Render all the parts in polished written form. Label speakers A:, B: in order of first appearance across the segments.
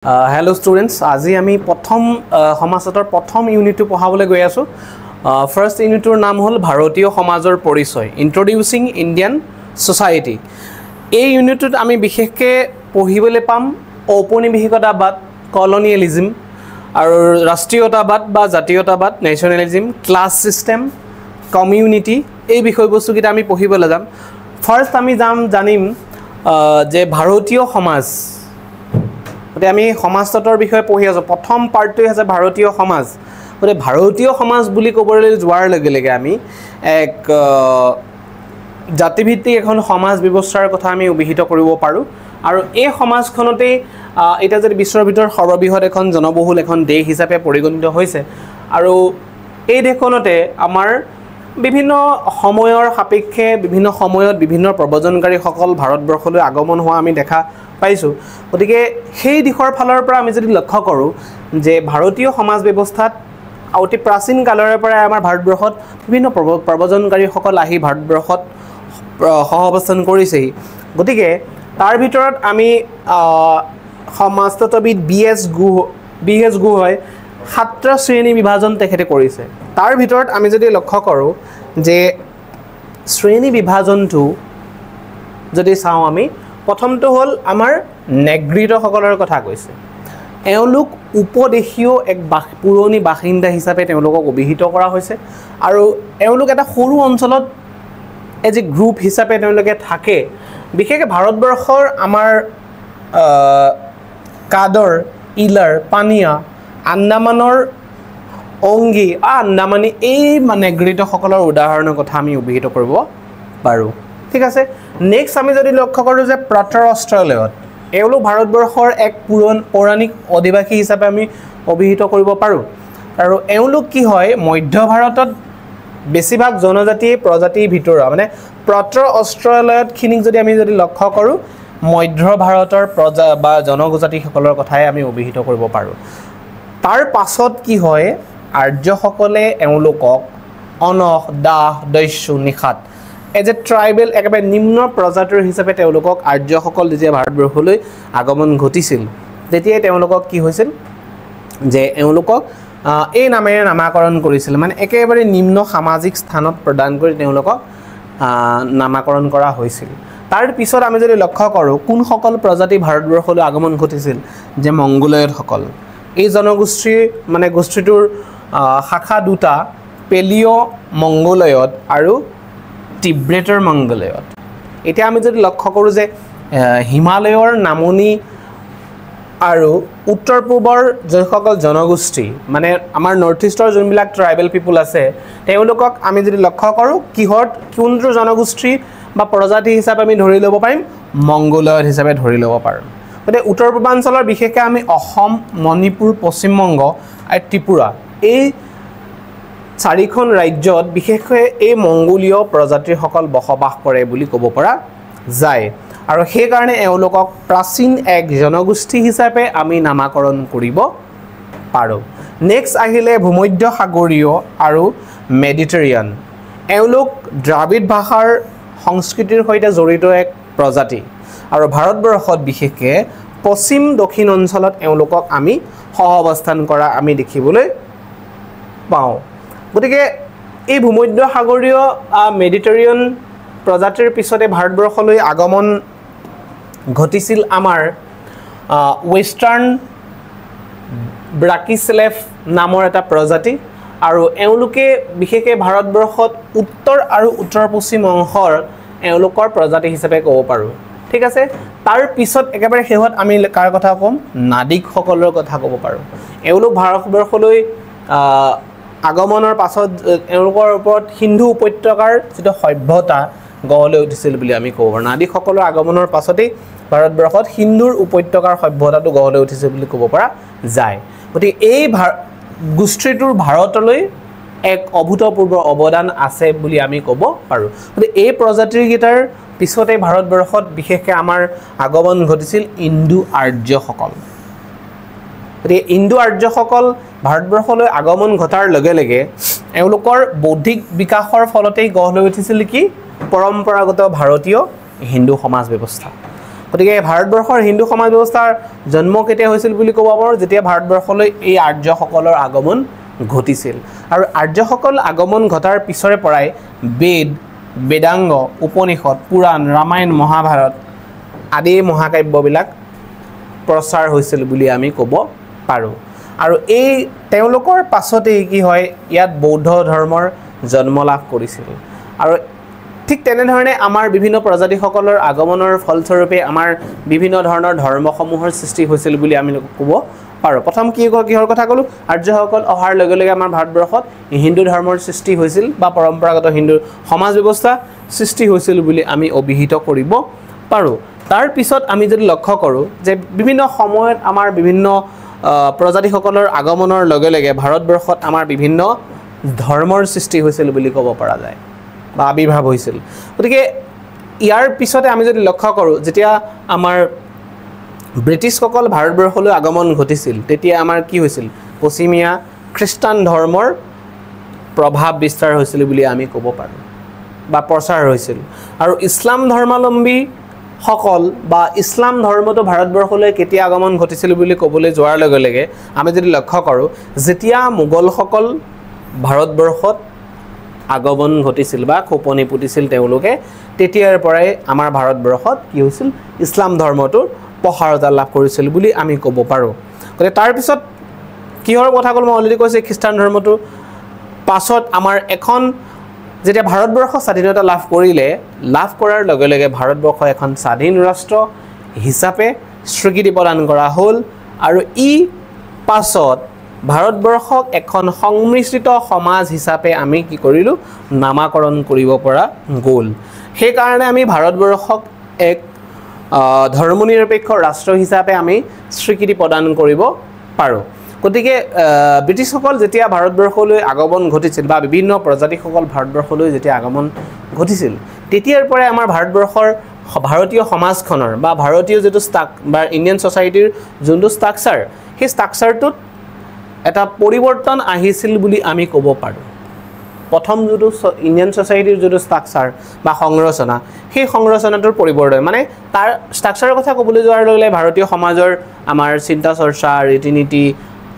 A: Hello students, আজি আমি প্ৰথম সমাজৰ প্ৰথম ইউনিটটো পঢ়াবলৈ গৈ আছো। ফাৰ্স্ট ইউনিটৰ নাম হ'ল ভাৰতীয় সমাজৰ পৰিচয়, ইন্ট্ৰোডিউসিং ইণ্ডিয়ান সোসাইটি। এই ইউনিটটোত আমি বিশেষকৈ পঢ়িবলৈ পাম ঔপনিবেশিকতাবাদ, কলোনিয়েলিজম আৰু ৰাষ্ট্ৰীয়তাবাদ বা জাতীয়তাবাদ, নেশ্যনেলিজম, ক্লাছ সিস্টেম, কমিউনিটি, এই বিষয়বস্তুকেইটা আমি পঢ়িবলৈ যাম। ফাৰ্স্ট আমি জানিম যে ভাৰতীয় সমাজ, আমি সমাজতত্বৰ বিষয়ে পঢ়ি আছো। প্ৰথম পাৰ্টটোই আছে ভাৰতীয় সমাজ। গতিকে ভাৰতীয় সমাজ বুলি ক'বলৈ যোৱাৰ লগে লগে আমি এক জাতিভিত্তিক এখন সমাজ ব্যৱস্থাৰ কথা আমি অভিহিত কৰিব পাৰোঁ। আৰু এই সমাজখনতেই এতিয়া যদি বিশ্বৰ ভিতৰত সৰ্ববৃহৎ এখন জনবহুল এখন দেশ হিচাপে পৰিগণিত হৈছে। আৰু এই দেশখনতে আমাৰ বিভিন্ন সময়ৰ সাপেক্ষে বিভিন্ন সময়ত বিভিন্ন প্ৰব্ৰজনকাৰীসকল ভাৰতবৰ্ষলৈ আগমন হোৱা আমি দেখা পাইছোঁ। গতিকে সেই দিশৰ ফালৰ পৰা আমি যদি লক্ষ্য কৰোঁ যে ভাৰতীয় সমাজ ব্যৱস্থাত অতি প্ৰাচীন কালৰে পৰাই আমাৰ ভাৰতবৰ্ষত বিভিন্ন প্ৰব্ৰজনকাৰীসকল আহি ভাৰতবৰ্ষত সহাৱস্থান কৰিছেহি। গতিকে তাৰ ভিতৰত আমি সমাজতত্ত্ববিদ বি.এছ. গুহই 7টা শ্ৰেণী বিভাজন তেখেতে কৰিছে। তাৰ ভিতৰত আমি যদি লক্ষ্য কৰোঁ যে শ্ৰেণী বিভাজনটো যদি চাওঁ, আমি প্ৰথমটো হ'ল আমাৰ নেগ্ৰিটসকলৰ কথা কৈছে। এওঁলোক উপদেশীয় এক পুৰণি বাসিন্দা হিচাপে তেওঁলোকক অভিহিত কৰা হৈছে। আৰু এওঁলোক এটা সৰু অঞ্চলত এজ এ গ্ৰুপ হিচাপে তেওঁলোকে থাকে। বিশেষকৈ ভাৰতবৰ্ষৰ আমাৰ কাদৰ, ইলাৰ, পানিয়া, আন্দামানৰ অংগী, আন্দামানী, এই নেগ্ৰিটসকলৰ উদাহৰণৰ কথা আমি অভিহিত কৰিব পাৰোঁ। ঠিক আছে। নেক্সট আমি যদি লক্ষ্য কৰোঁ যে প্ৰটৰ অষ্ট্ৰেলিয়াত এওঁলোক ভাৰতবৰ্ষৰ এক পৌৰাণিক অধিবাসী হিচাপে আমি অভিহিত কৰিব পাৰোঁ। আৰু এওঁলোক কি হয়, মধ্য ভাৰতত বেছিভাগ জনজাতি প্ৰজাতিৰ ভিতৰত মানে প্ৰটৰ অষ্ট্ৰেলিয়াতখিনিক আমি যদি লক্ষ্য কৰোঁ, মধ্য ভাৰতৰ প্ৰজা বা জনজাতিসকলৰ কথাই আমি অভিহিত কৰিব পাৰোঁ। তাৰ পাছত কি হয়, আৰ্যসকলে এওঁলোকক অনখ, দাহ, দস্যু, নিষাদ এজ এ ট্ৰাইবেল একেবাৰে নিম্ন প্ৰজাতিৰ হিচাপে তেওঁলোকক আৰ্যসকল যেতিয়া ভাৰতবৰ্ষলৈ আগমন ঘটিছিল, তেতিয়াই তেওঁলোকক কি হৈছিল যে এওঁলোকক এই নামেৰে নামাকৰণ কৰিছিল। মানে একেবাৰে নিম্ন সামাজিক স্থানত প্ৰদান কৰি তেওঁলোকক নামাকৰণ কৰা হৈছিল। তাৰ পিছত আমি যদি লক্ষ্য কৰোঁ কোনসকল প্ৰজাতি ভাৰতবৰ্ষলৈ আগমন ঘটিছিল, যে মংগোলয়তসকল। এই জনগোষ্ঠীৰ মানে গোষ্ঠীটোৰ শাখা দুটা, পেলিঅ' মংগোলয়ত আৰু টিব্ৰেটৰ মংগোলয়ত। এতিয়া আমি যদি লক্ষ্য কৰোঁ যে হিমালয়ৰ নামনি আৰু উত্তৰ পূবৰ যিসকল জনগোষ্ঠী, মানে আমাৰ নৰ্থ ইষ্টৰ যোনবিলাক ট্ৰাইবেল পিপুল আছে, তেওঁলোকক আমি যদি লক্ষ্য কৰোঁ কোনটো জনগোষ্ঠী বা প্ৰজাতি হিচাপে আমি ধৰি ল'ব পাৰিম, মংগোলয়ত হিচাপে ধৰি ল'ব পাৰোঁ। গতিকে উত্তৰ পূৰ্বাঞ্চলৰ বিশেষকৈ আমি অসম, মণিপুৰ, পশ্চিমবংগ আৰু ত্ৰিপুৰা, এই 4খন ৰাজ্যত বিশেষকৈ এই মংগোলীয় প্ৰজাতিসকল বসবাস কৰে বুলি ক'ব পৰা যায়। আৰু সেইকাৰণে এওঁলোকক প্ৰাচীন এক জনগোষ্ঠী হিচাপে আমি নামাকৰণ কৰিব পাৰোঁ। নেক্সট আহিলে ভূমধ্য সাগৰীয় আৰু মেডিটেৰিয়ান। এওঁলোক দ্ৰাবিড ভাষাৰ সংস্কৃতিৰ সৈতে জড়িত এক প্ৰজাতি। আৰু ভাৰতবৰ্ষত বিশেষকৈ পশ্চিম দক্ষিণ অঞ্চলত এওঁলোকক আমি সহাৱস্থান কৰা আমি দেখিবলৈ পাওঁ। গতিকে এই ভূমধ্য সাগৰীয় মেডিটেৰিয়ান প্ৰজাতিৰ পিছতে ভাৰতবৰ্ষলৈ আগমন ঘটিছিল আমাৰ ৱেষ্টাৰ্ণ ব্ৰাকিচেলেফ নামৰ এটা প্ৰজাতি। আৰু এওঁলোকে বিশেষকৈ ভাৰতবৰ্ষত উত্তৰ আৰু উত্তৰ পশ্চিম অংশৰ এওঁলোকৰ প্ৰজাতি হিচাপে ক'ব পাৰোঁ। ঠিক আছে। তাৰ পিছত একেবাৰে শেষত আমি কাৰ কথা ক'ম, নাদিকসকলৰ কথা ক'ব পাৰোঁ। এওঁলোক ভাৰতবৰ্ষলৈ আগমনৰ পাছত এওঁলোকৰ ওপৰত সিন্ধু উপত্যকাৰ যিটো সভ্যতা গঢ় লৈ উঠিছিল বুলি আমি ক'ব পাৰোঁ। নাদিকসকলৰ আগমনৰ পাছতেই ভাৰতবৰ্ষত সিন্ধুৰ উপত্যকাৰ সভ্যতাটো গঢ় লৈ উঠিছিল বুলি ক'ব পৰা যায়। গতিকে এই গোষ্ঠীটোৰ ভাৰতলৈ এক অভূতপূৰ্ব অৱদান আছে বুলি আমি ক'ব পাৰোঁ। গতিকে এই প্ৰজাতিৰকেইটাৰ পিছতে ভাৰতবৰ্ষত বিশেষকৈ আমাৰ আগমন ঘটিছিল ইণ্ডো আৰ্যসকল। গতিকে ইণ্ডো আৰ্যসকল ভাৰতবৰ্ষলৈ আগমন ঘটাৰ লগে লগে এওঁলোকৰ বৌদ্ধিক বিকাশৰ ফলতেই গঢ় লৈ উঠিছিল কি, পৰম্পৰাগত ভাৰতীয় হিন্দু সমাজ ব্যৱস্থা। গতিকে ভাৰতবৰ্ষৰ হিন্দু সমাজ ব্যৱস্থাৰ জন্ম কেতিয়া হৈছিল বুলি ক'ব পাৰোঁ যেতিয়া ভাৰতবৰ্ষলৈ এই আৰ্যসকলৰ আগমন ঘটিছিল আৰু আৰ্যসকল আগমন ঘটাৰ পিছৰে পৰাই বেদ বেদাংগ উপনিষদ পুৰাণ ৰামায়ণ মহাভাৰত আদি মহাকাব্যবিলাক প্ৰচাৰ হৈছিল বুলি আমি ক'ব পাৰোঁ আৰু এই তেওঁলোকৰ পাছতেই কি হয় ইয়াত বৌদ্ধ ধৰ্মৰ জন্ম লাভ কৰিছিল আৰু ঠিক তেনেধৰণে আমাৰ বিভিন্ন প্ৰজাতিসকলৰ আগমনৰ ফলস্বৰূপে আমাৰ বিভিন্ন ধৰণৰ ধৰ্মসমূহৰ সৃষ্টি হৈছিল বুলি আমি ক'ব পাৰোঁ প্ৰথম কিহৰ কথা ক'লোঁ আৰ্যসকল অহাৰ লগে লগে আমাৰ ভাৰতবৰ্ষত হিন্দু ধৰ্মৰ সৃষ্টি হৈছিল বা পৰম্পৰাগত হিন্দু সমাজ ব্যৱস্থা সৃষ্টি হৈছিল বুলি আমি অভিহিত কৰিব পাৰোঁ তাৰ পিছত আমি যদি লক্ষ্য কৰোঁ যে বিভিন্ন সময়ত আমাৰ বিভিন্ন প্ৰজাতিসকলৰ আগমনৰ লগে লগে ভাৰতবৰ্ষত আমাৰ বিভিন্ন ধৰ্মৰ সৃষ্টি হৈছিল বুলি ক'ব পৰা যায় বা আবিৰ্ভাৱ হৈছিল গতিকে ইয়াৰ পিছতে আমি যদি লক্ষ্য কৰোঁ যেতিয়া আমাৰ ব্ৰিটিছসকল ভাৰতবৰ্ষলৈ আগমন ঘটিছিল তেতিয়া আমাৰ কি হৈছিল পশ্চিমীয়া খ্ৰীষ্টান ধৰ্মৰ প্ৰভাৱ বিস্তাৰ হৈছিল বুলি আমি ক'ব পাৰোঁ বা প্ৰচাৰ হৈছিল আৰু ইছলাম ধৰ্মাৱলম্বী সকল বা ইছলাম ধৰ্মটো ভাৰতবৰ্ষলৈ কেতিয়া আগমন ঘটিছিল বুলি ক'বলৈ যোৱাৰ লগে লগে আমি যদি লক্ষ্য কৰোঁ যেতিয়া মোগলসকল ভাৰতবৰ্ষত আগমন ঘটিছিল বা খোপনি পুতিছিল তেওঁলোকে তেতিয়াৰ পৰাই আমাৰ ভাৰতবৰ্ষত কি হৈছিল ইছলাম ধৰ্মটোৰ প্ৰসাৰতা লাভ কৰিছিল বুলি আমি ক'ব পাৰোঁ গতিকে তাৰ পিছত কিহৰ কথা ক'ল মই অলৰেডি কৈছোঁ খ্ৰীষ্টান ধৰ্মটো পাছত আমাৰ এখন যেতিয়া ভাৰতবৰ্ষ স্বাধীনতা লাভ কৰিলে লাভ কৰাৰ লগে লগে ভাৰতবৰ্ষ এখন স্বাধীন ৰাষ্ট্ৰ হিচাপে স্বীকৃতি প্ৰদান কৰা হ'ল আৰু ই পাছত ভাৰতবৰ্ষক এখন সংমিশ্ৰিত সমাজ হিচাপে আমি কি কৰিলোঁ নামাকৰণ কৰিব পৰা গ'ল সেইকাৰণে আমি ভাৰতবৰ্ষক এক ধৰ্মনিৰপেক্ষ ৰাষ্ট্ৰ হিচাপে আমি স্বীকৃতি প্ৰদান কৰিব পাৰোঁ গতিকে ব্ৰিটিছসকল যেতিয়া ভাৰতবৰ্ষলৈ আগমন ঘটিছিল বা বিভিন্ন প্ৰজাতিসকল ভাৰতবৰ্ষলৈ যেতিয়া আগমন ঘটিছিল তেতিয়াৰ পৰাই আমাৰ ভাৰতীয় সমাজখনৰ বা ভাৰতীয় যিটো বা ইণ্ডিয়ান ছ'চাইটিৰ যোনটো ষ্ট্ৰাকচাৰ সেই ষ্ট্ৰাকচাৰটোত এটা পৰিৱৰ্তন আহিছিল বুলি আমি ক'ব পাৰোঁ প্ৰথম যিটো ইণ্ডিয়ান ছ'চাইটিৰ যিটো ষ্ট্ৰাকচাৰ বা সংৰচনা সেই সংৰচনাটোৰ পৰিৱৰ্তন মানে তাৰ ষ্ট্ৰাকচাৰৰ কথা ক'বলৈ যোৱাৰ লগে লগে ভাৰতীয় সমাজৰ আমাৰ চিন্তা চৰ্চা ৰীতি নীতি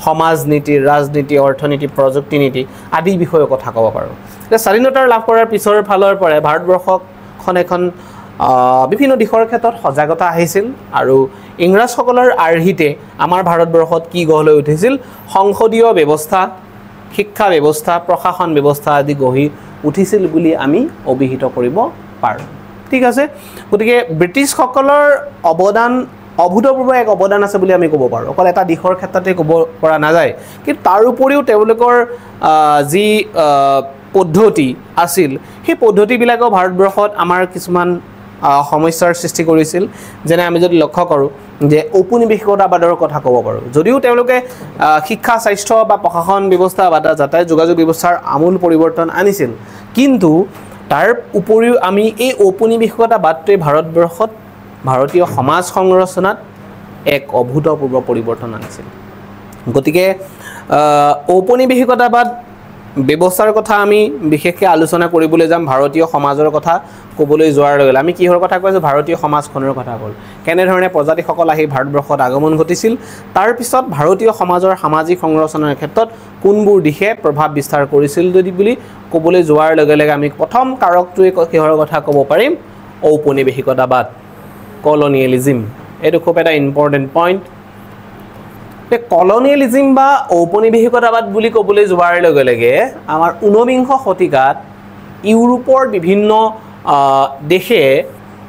A: সমাজ নীতি ৰাজনীতি অৰ্থনীতি প্ৰযুক্তি নীতি আদি বিষয়ৰ কথা ক'ব পাৰোঁ এতিয়া স্বাধীনতা লাভ কৰাৰ পিছৰ ফালৰ পৰাই ভাৰতবৰ্ষখন এখন বিভিন্ন দিশৰ ক্ষেত্ৰত সজাগতা আহিছিল আৰু ইংৰাজসকলৰ আৰ্হিতে আমাৰ ভাৰতবৰ্ষত কি গঢ় লৈ উঠিছিল সংসদীয় ব্যৱস্থা শিক্ষা ব্যৱস্থা প্ৰশাসন ব্যৱস্থা আদি গঢ়ি উঠিছিল বুলি আমি অভিহিত কৰিব পাৰোঁ ঠিক আছে গতিকে ব্ৰিটিছসকলৰ অৱদান অভূতপূৰ্ব এক অৱদান আছে বুলি আমি ক'ব পাৰোঁ অকল এটা দিশৰ ক্ষেত্ৰতে ক'ব পৰা নাযায় কিন্তু তাৰ উপৰিও তেওঁলোকৰ যি পদ্ধতি আছিল সেই পদ্ধতিবিলাকো ভাৰতবৰ্ষত আমাৰ কিছুমান সমস্যাৰ সৃষ্টি কৰিছিল যেনে আমি যদি লক্ষ্য কৰোঁ যে ঔপনিৱেশিকতাবাদৰ কথা ক'ব পাৰোঁ যদিও তেওঁলোকে শিক্ষা স্বাস্থ্য বা প্ৰশাসন ব্যৱস্থা বা যাতায়াত যোগাযোগ ব্যৱস্থাৰ আমূল পৰিৱৰ্তন আনিছিল কিন্তু তাৰ উপৰিও আমি এই ঔপনিৱেশিকতাবাদটোৱে ভাৰতবৰ্ষত ভাৰতীয় সমাজ সংৰচনাত এক অভূতপূৰ্ব পৰিৱৰ্তন আনিছিল গতিকে ঔপনিৱেশিকতাবাদ ব্যৱস্থাৰ কথা আমি বিশেষকৈ আলোচনা কৰিবলৈ যাম ভাৰতীয় সমাজৰ কথা ক'বলৈ যোৱাৰ লগে লগে আমি কিহৰ কথা কৈছোঁ ভাৰতীয় সমাজখনৰ কথা ক'ল কেনেধৰণে প্ৰজাতিসকল আহি ভাৰতবৰ্ষত আগমন ঘটিছিল তাৰপিছত ভাৰতীয় সমাজৰ সামাজিক সংৰচনাৰ ক্ষেত্ৰত কোনবোৰ দিশে প্ৰভাৱ বিস্তাৰ কৰিছিল যদি বুলি ক'বলৈ যোৱাৰ লগে লগে আমি প্ৰথম কাৰকটোৱে কিহৰ কথা ক'ব পাৰিম ঔপনিৱেশিকতাবাদ কলনিয়েলিজিম এইটো খুব এটা ইম্পৰ্টেণ্ট পইণ্ট কলনিয়েলিজিম বা ঔপনিৱেশিকতাবাদ বুলি ক'বলৈ যোৱাৰ লগে লগে আমাৰ 19বিংশ শতিকাত ইউৰোপৰ বিভিন্ন দেশে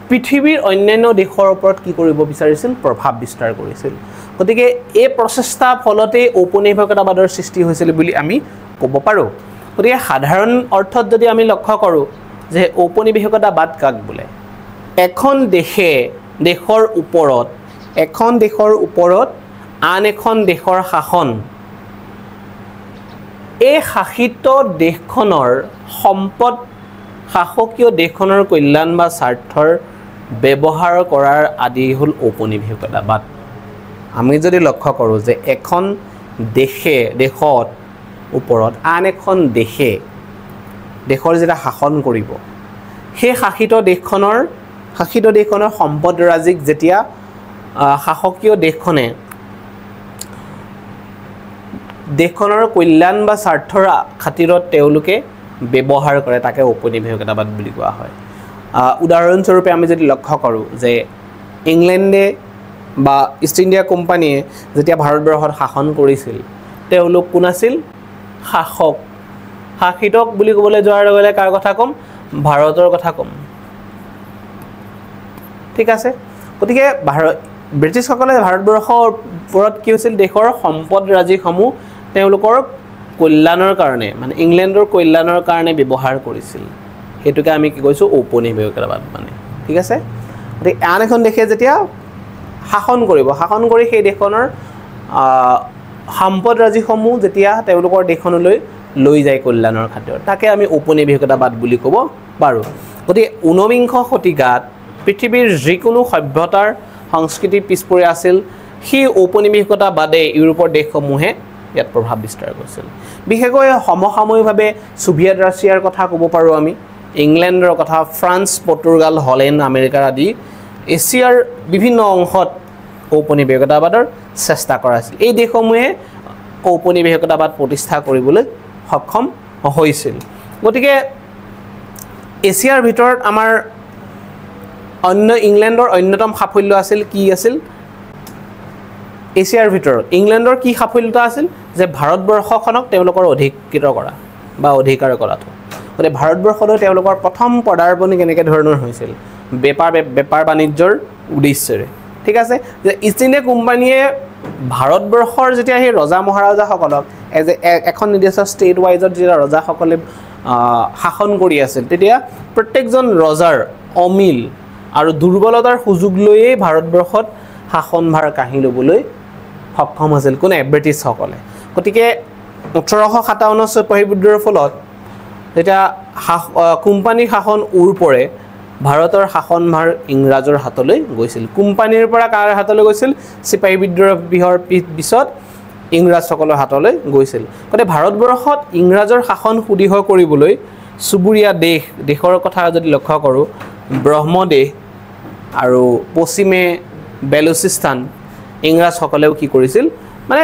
A: পৃথিৱীৰ অন্যান্য দেশৰ ওপৰত কি কৰিব বিচাৰিছিল প্ৰভাৱ বিস্তাৰ কৰিছিল গতিকে এই প্ৰচেষ্টা ফলতে ঔপনিৱেশিকতাবাদৰ সৃষ্টি হৈছিল বুলি আমি ক'ব পাৰোঁ গতিকে সাধাৰণ অৰ্থত যদি আমি লক্ষ্য কৰোঁ যে ঔপনিৱেশিকতাবাদ কাক বোলে এখন দেশৰ ওপৰত আন এখন দেশৰ শাসন এই শাসিত দেশখনৰ সম্পদ শাসকীয় দেশখনৰ কল্যাণ বা স্বাৰ্থৰ ব্যৱহাৰ কৰাৰ আদি হ'ল ঔপনিৱেশিকতাবাদ আমি যদি লক্ষ্য কৰোঁ যে এখন দেশৰ ওপৰত আন এখন দেশৰ যেটা শাসন কৰিব সেই শাসিত দেশখনৰ শাসিত দেশখনৰ সম্পদৰাজিক যেতিয়া শাসকীয় দেশখনে দেশখনৰ কল্যাণ বা স্বাৰ্থৰ খাতিৰত তেওঁলোকে ব্যৱহাৰ কৰে তাকে ঔপনিবেশিকতাবাদ বুলি কোৱা হয় উদাহৰণস্বৰূপে আমি যদি লক্ষ্য কৰোঁ যে ইংলেণ্ডে বা ইষ্ট ইণ্ডিয়া কোম্পানীয়ে যেতিয়া ভাৰতবৰ্ষত শাসন কৰিছিল তেওঁলোক কোন আছিল শাসক শাসিতক বুলি ক'বলৈ যোৱাৰ লগে লগে কাৰ কথা ক'ম ভাৰতৰ কথা ক'ম ঠিক আছে গতিকে ব্ৰিটিছসকলে ভাৰতবৰ্ষৰ ওপৰত কি হৈছিল দেশৰ সম্পদৰাজিসমূহ তেওঁলোকৰ কল্যাণৰ কাৰণে মানে ইংলেণ্ডৰ কল্যাণৰ কাৰণে ব্যৱহাৰ কৰিছিল হেতুকে আমি কি কৈছো ঔপনিবেশিকতাবাদ মানে ঠিক আছে গতিকে আন এখন দেশে যেতিয়া শাসন কৰি সেই দেশখনৰ সম্পদৰাজিসমূহ যেতিয়া তেওঁলোকৰ দেশখনলৈ লৈ যায় কল্যাণৰ খাতিৰত তাকে আমি ঔপনিবেশিকতাবাদ বুলি ক'ব পাৰোঁ গতিকে 19 শতিকাত পৃথিৱীৰ যিকোনো সভ্যতাৰ সংস্কৃতি পিছপৰি আছিল সেই ঔপনিবেশিকতাবাদে ইউৰোপৰ দেশসমূহে ইয়াত প্ৰভাৱ বিস্তাৰ কৰিছিল বিশেষকৈ সমসাময়িকভাৱে সোভিয়েট ৰাছিয়াৰ কথা ক'ব পাৰোঁ আমি ইংলেণ্ডৰ কথা ফ্ৰান্স পৰ্তুগাল হলেণ্ড আমেৰিকাৰ আদি এছিয়াৰ বিভিন্ন অংশত ঔপনিবেশিকতাবাদৰ চেষ্টা কৰাইছিল এই দেশসমূহে ঔপনিবেশিকতাবাদ প্ৰতিষ্ঠা কৰিবলৈ সক্ষম হৈছিল গতিকে এছিয়াৰ ভিতৰত আমাৰ ইংলেণ্ডৰ অন্যতম সাফল্য আছিল কি আছিল এছিয়াৰ ভিতৰত ইংলেণ্ডৰ কি সাফল্যতা আছিল যে ভাৰতবৰ্ষখনক তেওঁলোকৰ অধিকৃত কৰা বা অধিকাৰ কৰাটো গতিকে ভাৰতবৰ্ষলৈ তেওঁলোকৰ প্ৰথম পদাৰ্পণি কেনেকৈ ধৰণৰ হৈছিল বেপাৰ বাণিজ্যৰ উদ্দেশ্যৰে ঠিক আছে যে ইষ্ট ইণ্ডিয়া কোম্পানীয়ে ভাৰতবৰ্ষৰ যেতিয়া সেই ৰজা মহাৰাজাসকলক এখন নিৰ্দিষ্ট ষ্টেট ৱাইজত যেতিয়া ৰজাসকলে শাসন কৰি আছিল তেতিয়া প্ৰত্যেকজন ৰজাৰ অমিল আৰু দুৰ্বলতাৰ সুযোগ লৈয়ে ভাৰতবৰ্ষত শাসনভাৰ কাঢ়ি ল'বলৈ সক্ষম হৈছিল কোনে ব্ৰিটিছসকলে গতিকে 1857 চিপাহী বিদ্ৰোহৰ ফলত যেতিয়া কোম্পানী শাসন পৰে ভাৰতৰ শাসনভাৰ ইংৰাজৰ হাতলৈ গৈছিল কোম্পানীৰ পৰা কাৰ হাতলৈ গৈছিল চিপাহী বিদ্ৰোহৰ পিছত ইংৰাজসকলৰ হাতলৈ গৈছিল গতিকে ভাৰতবৰ্ষত ইংৰাজৰ শাসন সুদৃঢ় কৰিবলৈ চুবুৰীয়া দেশৰ কথা যদি লক্ষ্য কৰোঁ ব্ৰহ্মদেশ আৰু পশ্চিমে বেলুচিস্তান ইংৰাজসকলেও কি কৰিছিল মানে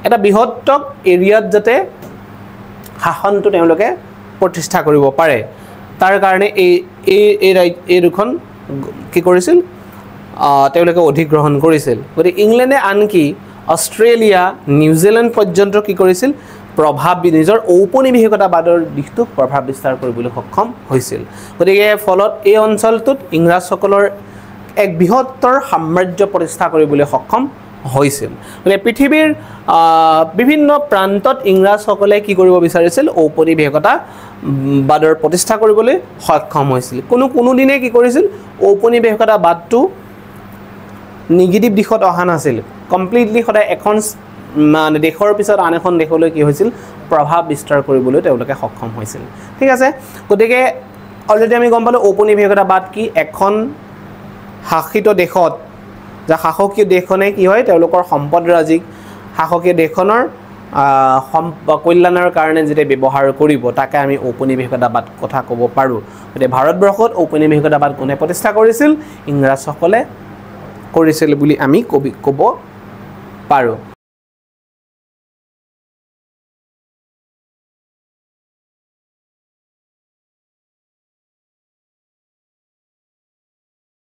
A: এটা বৃহত্তক এৰিয়াত যাতে শাসনটো তেওঁলোকে প্ৰতিষ্ঠা কৰিব পাৰে তাৰ কাৰণে এই দুখন কি কৰিছিল তেওঁলোকে অধিগ্ৰহণ কৰিছিল গতিকে ইংলেণ্ডে আনকি অষ্ট্ৰেলিয়া নিউজিলেণ্ড পৰ্যন্ত কি কৰিছিল নিজৰ ঔপনিবেশিকতাবাদৰ দিশটোক প্ৰভাৱ বিস্তাৰ কৰিবলৈ সক্ষম হৈছিল গতিকে ফলত এই অঞ্চলটোত ইংৰাজসকলৰ এক বৃহত্তৰ সাম্ৰাজ্য প্ৰতিষ্ঠা কৰিবলৈ সক্ষম হৈছিল গতিকে পৃথিৱীৰ বিভিন্ন প্ৰান্তত ইংৰাজসকলে কি কৰিব বিচাৰিছিল ঔপনিবেশিকতাবাদৰ প্ৰতিষ্ঠা কৰিবলৈ সক্ষম হৈছিল কোনো দিনে কি কৰিছিল ঔপনিবেশিকতাবাদটো নিগেটিভ দিশত অহা নাছিল কমপ্লিটলি সদায় এখন মানে দেশৰ পিছত আন এখন দেশলৈ কি হৈছিল প্ৰভাৱ বিস্তাৰ কৰিবলৈ তেওঁলোকে সক্ষম হৈছিল ঠিক আছে গতিকে অলৰেডি আমি গম পালোঁ ঔপনিবেশিকতাবাদ কি এখন শাসিত দেশত যে শাসকীয় দেশখনে কি হয় তেওঁলোকৰ সম্পদৰাজিক শাসকীয় দেশখনৰ কল্যাণৰ কাৰণে যেতিয়া ব্যৱহাৰ কৰিব তাকে আমি ঔপনিবেশিকতাবাদ কথা ক'ব পাৰোঁ গতিকে ভাৰতবৰ্ষত ঔপনিবেশিকতাবাদ কোনে প্ৰতিষ্ঠা কৰিছিল ইংৰাজসকলে কৰিছিল বুলি আমি ক'ব পাৰোঁ